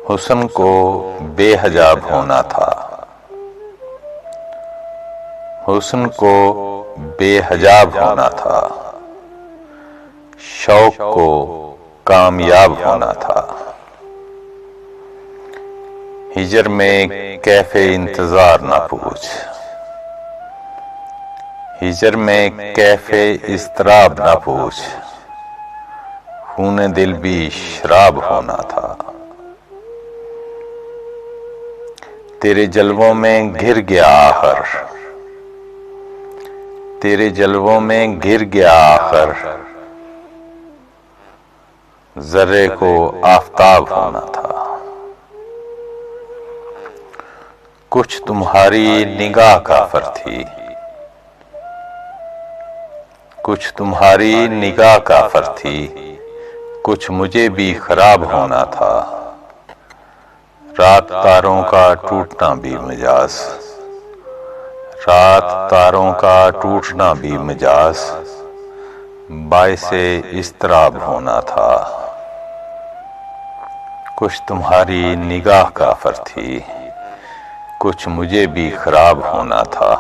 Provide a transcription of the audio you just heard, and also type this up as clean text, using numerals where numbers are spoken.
حسن کو بے حجاب ہونا تھا، حسن کو بے حجاب ہونا تھا، شوق کو کامیاب ہونا تھا۔ ہجر میں کیف انتظار نہ پوچھ، ہجر میں کیف اضطراب نہ پوچھ، خون دل بھی شراب ہونا تھا۔ تیرے جلووں میں گر گیا آخر، تیرے جلووں میں گر گیا آخر، ذرے کو آفتاب ہونا تھا۔ کچھ تمہاری نگاہ کافر تھی، کچھ تمہاری نگاہ کافر تھی، کچھ مجھے بھی خراب ہونا تھا۔ رات تاروں کا ٹوٹنا بھی مجاز، رات تاروں کا ٹوٹنا بھی مجاز، باعث اضطراب ہونا تھا۔ کچھ تمہاری نگاہ کافر تھی، کچھ مجھے بھی خراب ہونا تھا۔